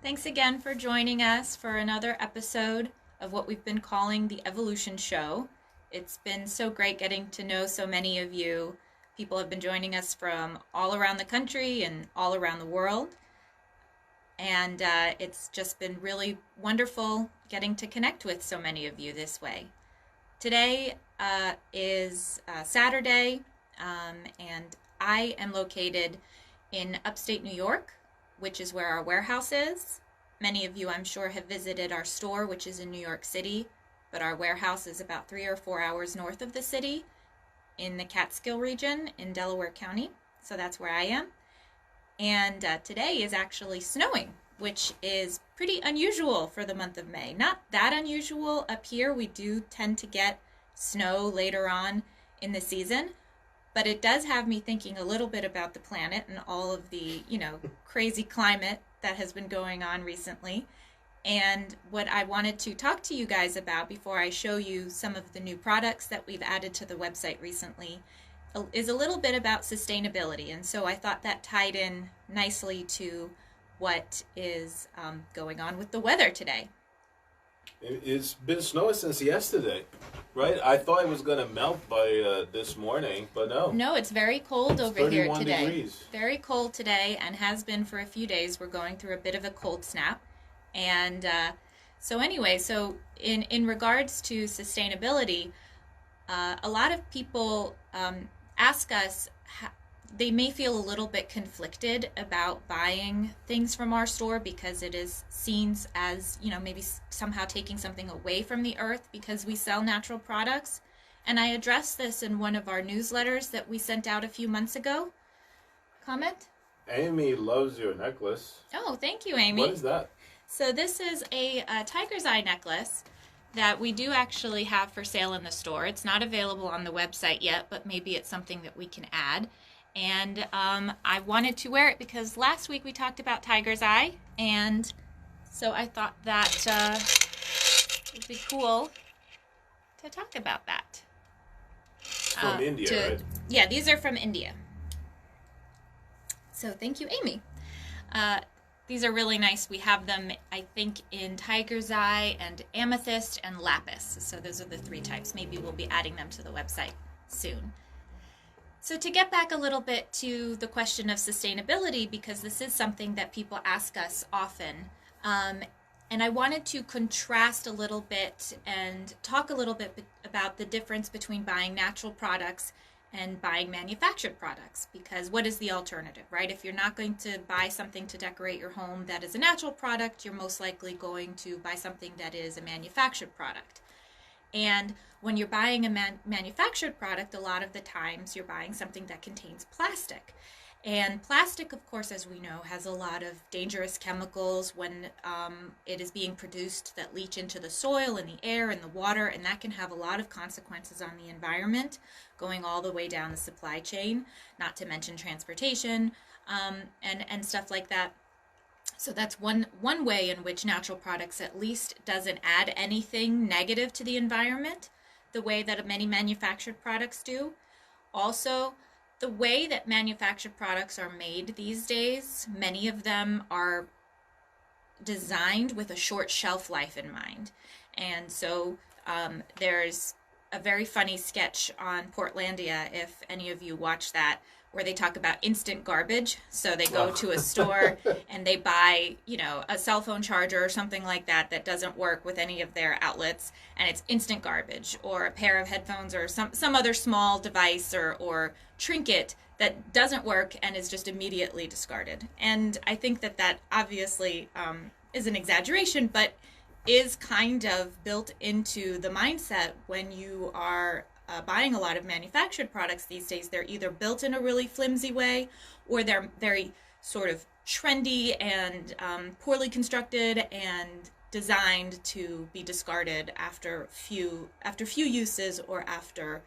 Thanks again for joining us for another episode of what we've been calling the Evolution Show. It's been so great getting to know so many of you. People have been joining us from all around the country and all around the world. And it's just been really wonderful getting to connect with so many of you this way. Today is Saturday, and I am located in upstate New York, which is where our warehouse is. Many of you, I'm sure, have visited our store, which is in New York City, but our warehouse is about 3 or 4 hours north of the city in the Catskill region in Delaware County. So that's where I am. And today is actually snowing, which is pretty unusual for the month of May. Not that unusual up here. We do tend to get snow later on in the season, but it does have me thinking a little bit about the planet and all of the, crazy climate that has been going on recently. And what I wanted to talk to you guys about before I show you some of the new products that we've added to the website recently is a little bit about sustainability. And so I thought that tied in nicely to what is going on with the weather today. It's been snowing since yesterday, right? I thought it was going to melt by this morning, but no. No, it's very cold over here today. Degrees. Very cold today, and has been for a few days. We're going through a bit of a cold snap. And so in regards to sustainability, a lot of people ask us, they may feel a little bit conflicted about buying things from our store because it is seen as, maybe somehow taking something away from the earth because we sell natural products. And I addressed this in one of our newsletters that we sent out a few months ago. Comment? Amy loves your necklace. Oh, thank you, Amy. What is that? So this is a tiger's eye necklace that we do actually have for sale in the store. It's not available on the website yet, but maybe it's something that we can add. And I wanted to wear it because last week we talked about tiger's eye, and so I thought that it would be cool to talk about that. From India, right? Yeah, these are from India. So thank you, Amy. These are really nice. We have them, I think, in tiger's eye and amethyst and lapis. So those are the 3 types. Maybe we'll be adding them to the website soon. So to get back a little bit to the question of sustainability, because this is something that people ask us often, and I wanted to contrast a little bit and talk a little bit about the difference between buying natural products and buying manufactured products, because what is the alternative, right? If you're not going to buy something to decorate your home that is a natural product, you're most likely going to buy something that is a manufactured product. And when you're buying a manufactured product, a lot of the times you're buying something that contains plastic. And plastic, of course, as we know, has a lot of dangerous chemicals when it is being produced that leach into the soil and the air and the water, and that can have a lot of consequences on the environment, going all the way down the supply chain, not to mention transportation and stuff like that. So that's one way in which natural products at least doesn't add anything negative to the environment, the way that many manufactured products do. Also, the way that manufactured products are made these days, many of them are designed with a short shelf life in mind. And so there's a very funny sketch on Portlandia, if any of you watch that, where they talk about instant garbage. So they go to a store and they buy, a cell phone charger or something like that that doesn't work with any of their outlets, and it's instant garbage, or a pair of headphones or some other small device or trinket that doesn't work and is just immediately discarded. And I think that obviously is an exaggeration, but is kind of built into the mindset when you are buying a lot of manufactured products these days. They're either built in a really flimsy way, or they're very sort of trendy and poorly constructed and designed to be discarded after few uses, or after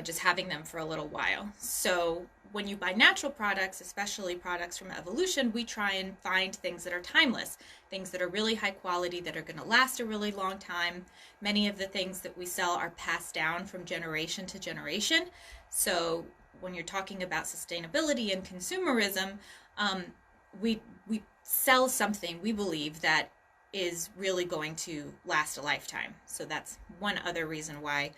just having them for a little while. So when you buy natural products, especially products from Evolution, we try and find things that are timeless, things that are really high quality, that are going to last a really long time. Many of the things that we sell are passed down from generation to generation. So when you're talking about sustainability and consumerism, we sell something we believe that is really going to last a lifetime. So that's one other reason why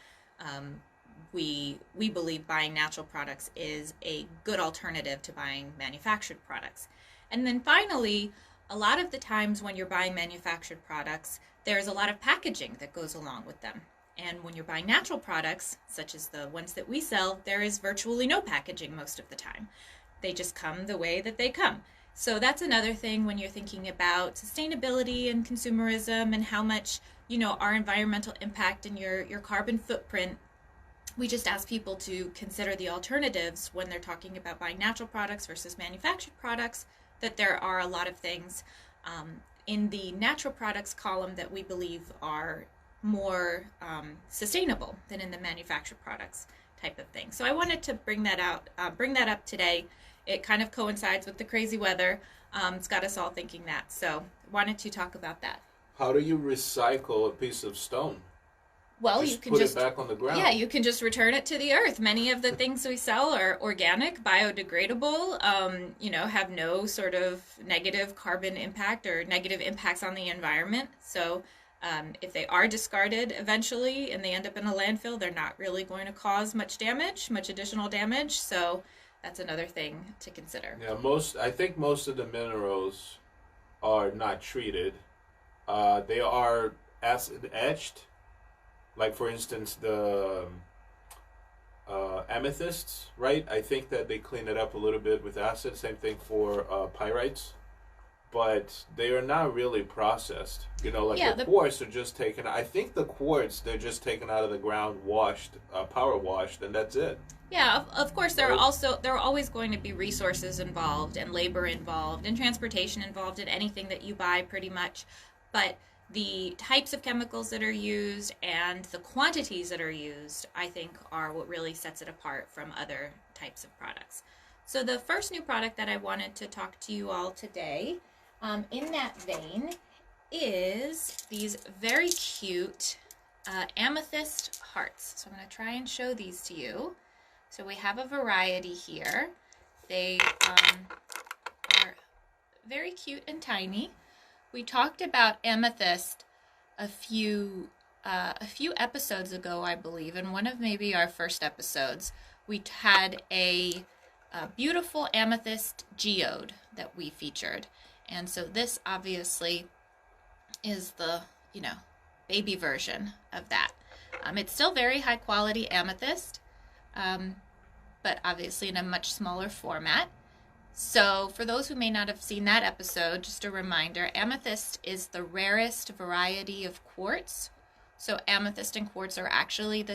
we believe buying natural products is a good alternative to buying manufactured products. And then finally, a lot of the times when you're buying manufactured products, there's a lot of packaging that goes along with them. And when you're buying natural products, such as the ones that we sell, there is virtually no packaging most of the time. They just come the way that they come. So that's another thing when you're thinking about sustainability and consumerism and how much, our environmental impact and your carbon footprint. We just ask people to consider the alternatives when they're talking about buying natural products versus manufactured products, that there are a lot of things in the natural products column that we believe are more sustainable than in the manufactured products type of thing. So I wanted to bring that up today. It kind of coincides with the crazy weather. It's got us all thinking that. So wanted to talk about that. How do you recycle a piece of stone? Well, you can put it back on the ground. Yeah, you can just return it to the earth. Many of the things we sell are organic, biodegradable, have no sort of negative carbon impact or negative impacts on the environment. So if they are discarded eventually and they end up in a landfill, they're not really going to cause much additional damage. So that's another thing to consider. Yeah, I think most of the minerals are not treated. They are acid etched. Like, for instance, the amethysts, right? I think that they clean it up a little bit with acid. Same thing for pyrites. But they are not really processed. The quartz are just taken. I think the quartz, they're just taken out of the ground, washed, power washed, and that's it. Yeah, of course, there are always going to be resources involved and labor involved and transportation involved in anything that you buy pretty much. But the types of chemicals that are used and the quantities that are used, I think, are what really sets it apart from other types of products. So the first new product that I wanted to talk to you all today, in that vein, is these very cute amethyst hearts. So I'm going to try and show these to you. So we have a variety here. They are very cute and tiny. We talked about amethyst a few episodes ago, I believe, in one of maybe our first episodes. We had a beautiful amethyst geode that we featured. And so this obviously is the, baby version of that. It's still very high quality amethyst, but obviously in a much smaller format. So for those who may not have seen that episode, just a reminder, amethyst is the rarest variety of quartz. So amethyst and quartz are actually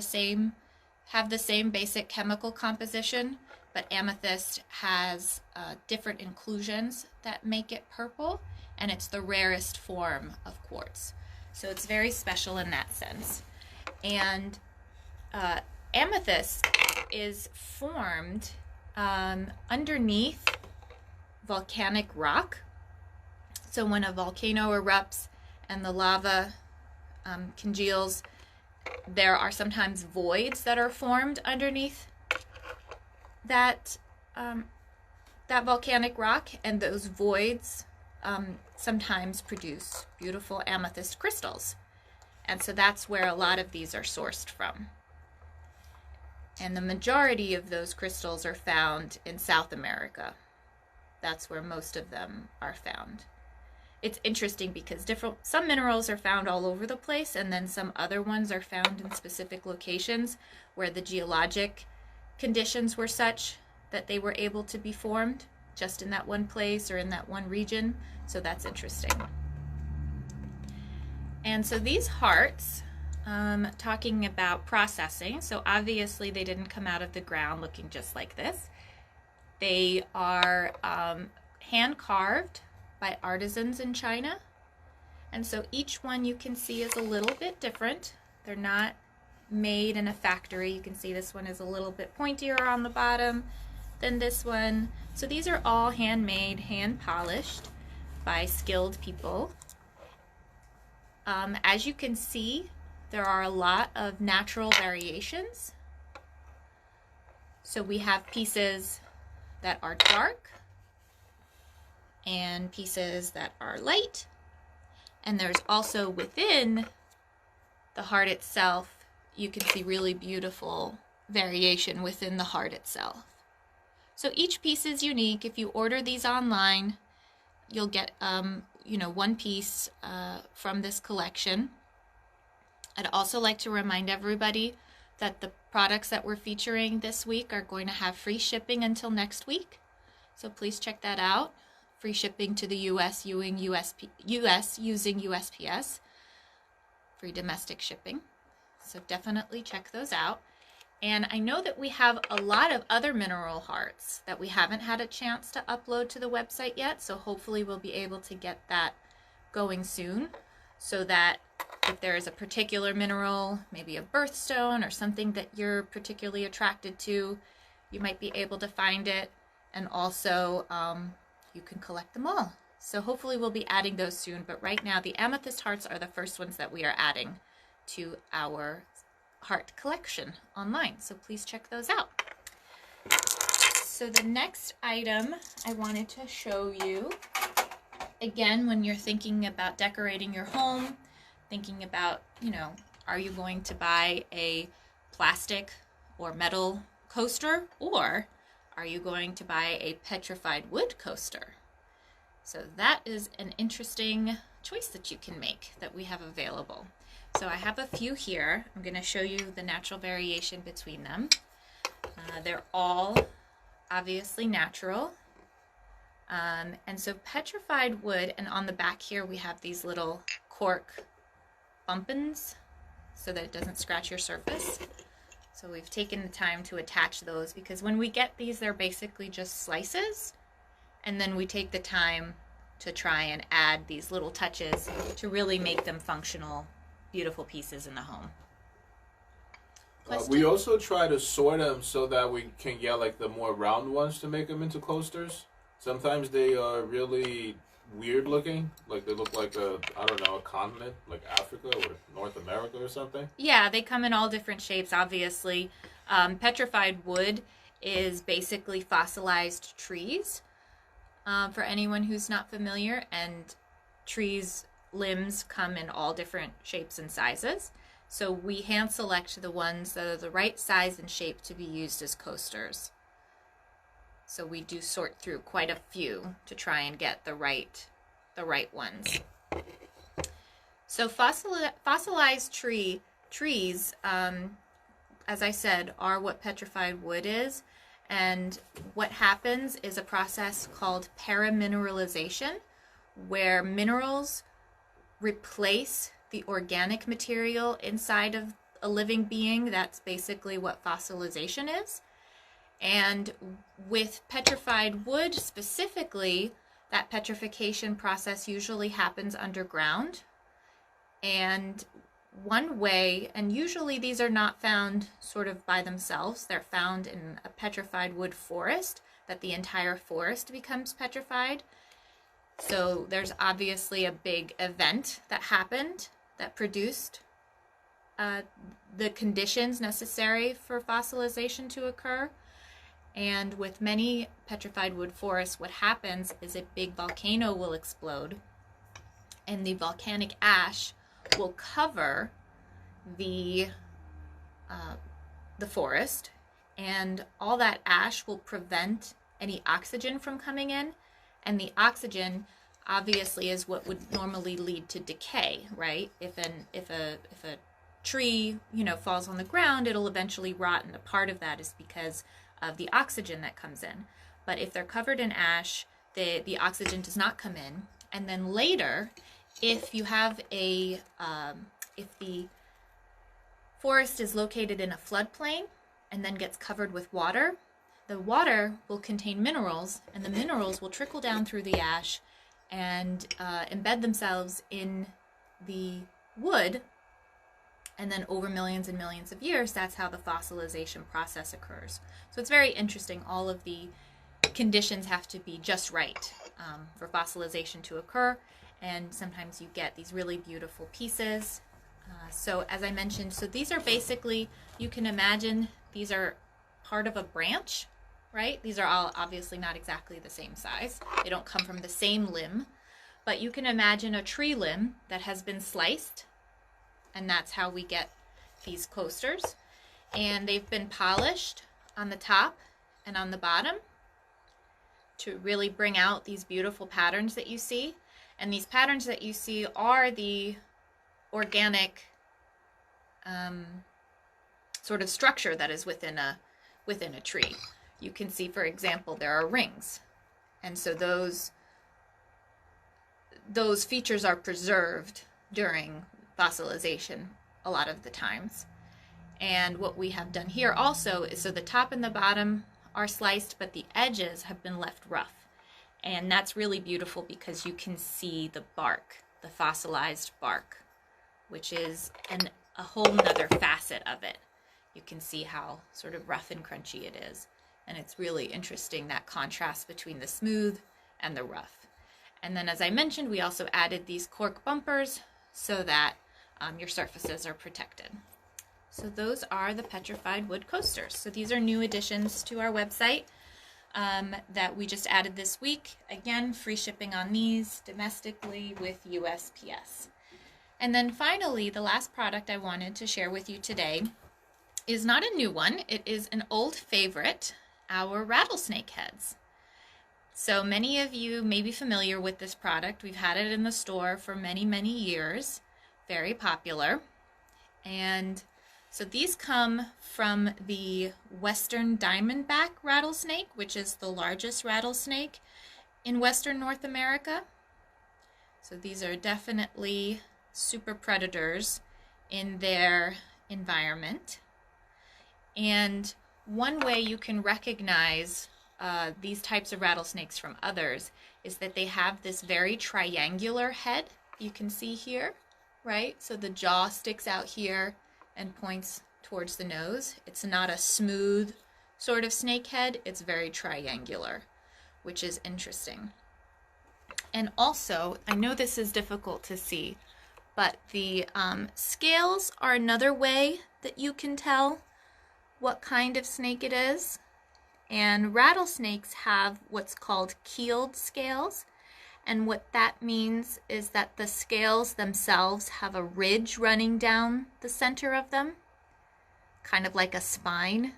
have the same basic chemical composition, but amethyst has different inclusions that make it purple, and it's the rarest form of quartz. So it's very special in that sense. And amethyst is formed underneath volcanic rock. So when a volcano erupts and the lava congeals, there are sometimes voids that are formed underneath that volcanic rock, and those voids sometimes produce beautiful amethyst crystals. And so that's where a lot of these are sourced from. And the majority of those crystals are found in South America. That's where most of them are found. It's interesting because some minerals are found all over the place, and then some other ones are found in specific locations where the geologic conditions were such that they were able to be formed just in that one place or in that one region. So that's interesting. And so these hearts, talking about processing, so obviously they didn't come out of the ground looking just like this. They are hand carved by artisans in China. And so each one you can see is a little bit different. They're not made in a factory. You can see this one is a little bit pointier on the bottom than this one. So these are all handmade, hand polished by skilled people. As you can see, there are a lot of natural variations. So we have pieces that are dark, and pieces that are light. And there's also within the heart itself, you can see really beautiful variation within the heart itself. So each piece is unique. If you order these online, you'll get one piece from this collection. I'd also like to remind everybody that the products that we're featuring this week are going to have free shipping until next week. So please check that out. Free shipping to the US using USPS. Free domestic shipping. So definitely check those out. And I know that we have a lot of other mineral hearts that we haven't had a chance to upload to the website yet. So hopefully we'll be able to get that going soon, so that if there is a particular mineral, maybe a birthstone or something that you're particularly attracted to, you might be able to find it. And also you can collect them all. So hopefully we'll be adding those soon. But right now the amethyst hearts are the first ones that we are adding to our heart collection online. So please check those out. So the next item I wanted to show you, again, when you're thinking about decorating your home, thinking about, are you going to buy a plastic or metal coaster, or are you going to buy a petrified wood coaster? So that is an interesting choice that you can make that we have available. So I have a few here. I'm going to show you the natural variation between them. They're all obviously natural. And so petrified wood, and on the back here we have these little cork bumpins so that it doesn't scratch your surface. So we've taken the time to attach those, because when we get these, they're basically just slices, and then we take the time to try and add these little touches to really make them functional, beautiful pieces in the home. We also try to sort them so that we can get like the more round ones to make them into coasters. Sometimes they are really weird looking, like they look like a continent, like Africa or North America or something. Yeah, they come in all different shapes, obviously. Petrified wood is basically fossilized trees, for anyone who's not familiar, and trees' limbs come in all different shapes and sizes. So we hand select the ones that are the right size and shape to be used as coasters. So we do sort through quite a few to try and get the right ones. So fossilized trees, as I said, are what petrified wood is. And what happens is a process called paramineralization, where minerals replace the organic material inside of a living being. That's basically what fossilization is. And with petrified wood specifically, that petrification process usually happens underground. And one way, and usually these are not found sort of by themselves, they're found in a petrified wood forest, that the entire forest becomes petrified. So there's obviously a big event that happened that produced the conditions necessary for fossilization to occur. And with many petrified wood forests, what happens is a big volcano will explode, and the volcanic ash will cover the forest, and all that ash will prevent any oxygen from coming in, and the oxygen obviously is what would normally lead to decay, right? If a tree, falls on the ground, it'll eventually rot, and a part of that is because of the oxygen that comes in. But if they're covered in ash, the oxygen does not come in. And then later, if you have if the forest is located in a floodplain and then gets covered with water, the water will contain minerals, and the minerals will trickle down through the ash and embed themselves in the wood. And then over millions and millions of years, that's how the fossilization process occurs. So it's very interesting. All of the conditions have to be just right for fossilization to occur. And sometimes you get these really beautiful pieces. So as I mentioned, so these are basically, you can imagine these are part of a branch right? These are all obviously not exactly the same size. They don't come from the same limb, but you can imagine a tree limb that has been sliced, and that's how we get these coasters. And they've been polished on the top and on the bottom to really bring out these beautiful patterns that you see. And these patterns that you see are the organic sort of structure that is within a tree. You can see, for example, there are rings, and so those features are preserved during fossilization a lot of the times. And what we have done here also is, so the top and the bottom are sliced, but the edges have been left rough. And that's really beautiful because you can see the bark, the fossilized bark, which is a whole nother facet of it. You can see how sort of rough and crunchy it is. And it's really interesting, that contrast between the smooth and the rough. And then, as I mentioned, we also added these cork bumpers so that your surfaces are protected. So those are the Petrified wood coasters. So these are new additions to our website that we just added this week. Again, free shipping on these domestically with USPS. And then finally, the last product I wanted to share with you today is not a new one. It is an old favorite, our rattlesnake heads. So many of you may be familiar with this product. We've had it in the store for many, many years. Very popular. And so these come from the Western diamondback rattlesnake, which is the largest rattlesnake in Western North America. So these are definitely super predators in their environment. And one way you can recognize these types of rattlesnakes from others is that they have this very triangular head. You can see here, right? So the jaw sticks out here and points towards the nose. It's not a smooth sort of snake head. It's very triangular, which is interesting. And also, I know this is difficult to see, but the scales are another way that you can tell what kind of snake it is. And rattlesnakes have what's called keeled scales. And what that means is that the scales themselves have a ridge running down the center of them, kind of like a spine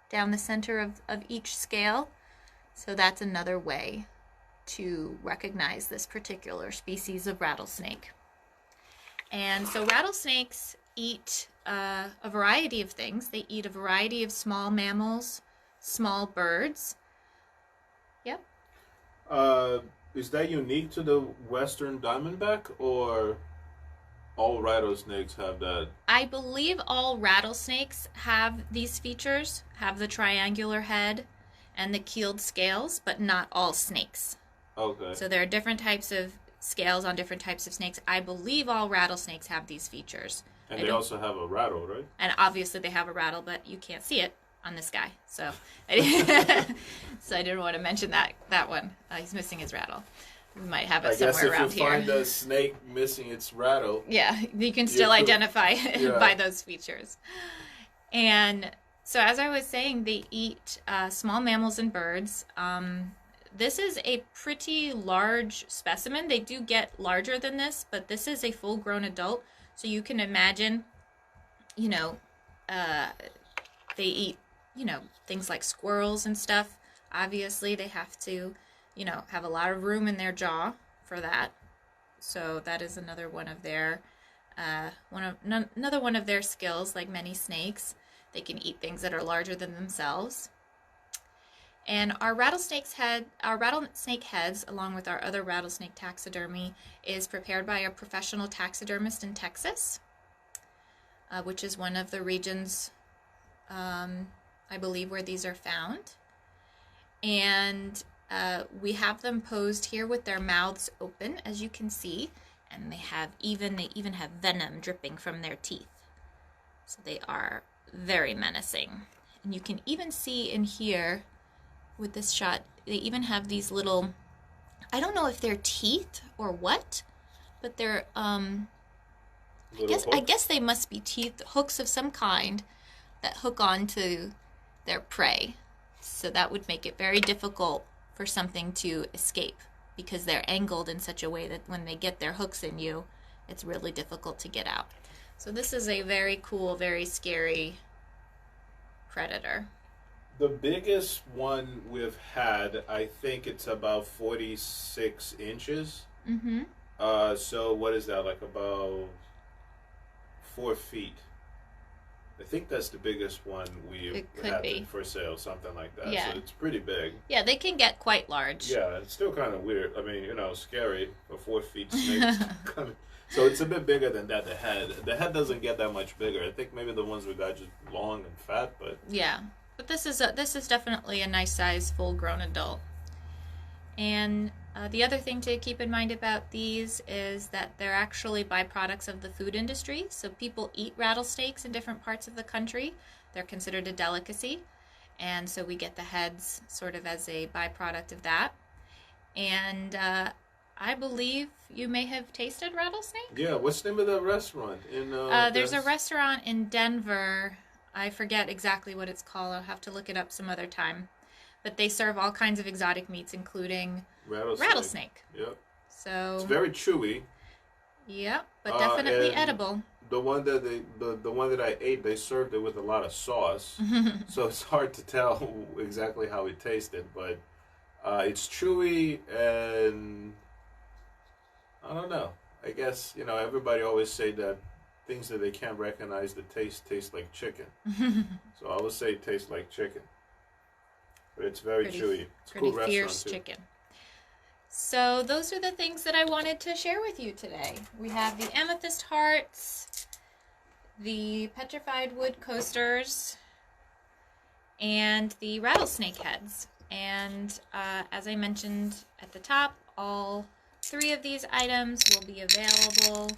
down the center of each scale. So that's another way to recognize this particular species of rattlesnake. And so rattlesnakes eat a variety of things. They eat a variety of small mammals, small birds. Yep. Is that unique to the Western diamondback, or all rattlesnakes have that? I believe all rattlesnakes have these features, have the triangular head and the keeled scales, but not all snakes. Okay. So there are different types of scales on different types of snakes. I believe all rattlesnakes have these features. And they also have a rattle, right? And obviously they have a rattle, but you can't see it on this guy. So I didn't want to mention that one. He's missing his rattle. We might have it somewhere around here. I guess if you find a snake missing its rattle, yeah, you can still identify by those features. And so, as I was saying, they eat small mammals and birds. This is a pretty large specimen. They do get larger than this, but this is a full-grown adult. So you can imagine, they eat, things like squirrels and stuff. Obviously, they have to, have a lot of room in their jaw for that. So that is another one of their, another one of their skills. Like many snakes, they can eat things that are larger than themselves. And our rattlesnake heads, along with our other rattlesnake taxidermy, is prepared by a professional taxidermist in Texas, which is one of the regions, I believe, where these are found. And we have them posed here with their mouths open, as you can see, and they even have venom dripping from their teeth. So they are very menacing. And you can even see in here with this shot, they even have these little, I don't know if they're teeth or what, but they're I guess they must be hooks of some kind that hook onto their prey. So that would make it very difficult for something to escape, because they're angled in such a way that when they get their hooks in you, it's really difficult to get out. So this is a very cool, very scary predator. The biggest one we've had, I think it's about 46 inches. Mm-hmm. So what is that, like about 4 feet? I think that's the biggest one we had for sale, something like that. Yeah. So it's pretty big. Yeah, they can get quite large. Yeah, it's still kind of weird. I mean, scary for 4 feet snakes. So it's a bit bigger than that. The head doesn't get that much bigger. I think maybe the ones we got just long and fat, but yeah. But this is definitely a nice size full-grown adult. And the other thing to keep in mind about these is that they're actually byproducts of the food industry. So people eat rattlesnakes in different parts of the country. They're considered a delicacy. And so we get the heads sort of as a byproduct of that. And I believe you may have tasted rattlesnake? Yeah, what's the name of that restaurant? There's a restaurant in Denver. I forget exactly what it's called. I'll have to look it up some other time. But they serve all kinds of exotic meats, including rattlesnake. Yep. So it's very chewy. Yep, but definitely edible. The one that I ate, they served it with a lot of sauce, so it's hard to tell exactly how it tasted. But it's chewy, and I don't know. I guess everybody always say that things that they can't recognize the taste like chicken. So I would say it tastes like chicken. But it's very chewy. It's a cool pretty fierce chicken. So those are the things that I wanted to share with you today. We have the amethyst hearts, the petrified wood coasters, and the rattlesnake heads. And as I mentioned at the top, all 3 of these items will be available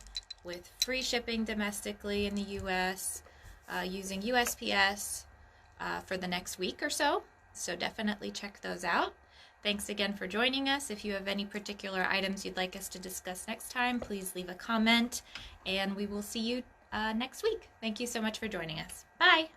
with free shipping domestically in the U.S. Using USPS for the next week or so. So definitely check those out. Thanks again for joining us. If you have any particular items you'd like us to discuss next time, please leave a comment, and we will see you next week. Thank you so much for joining us. Bye!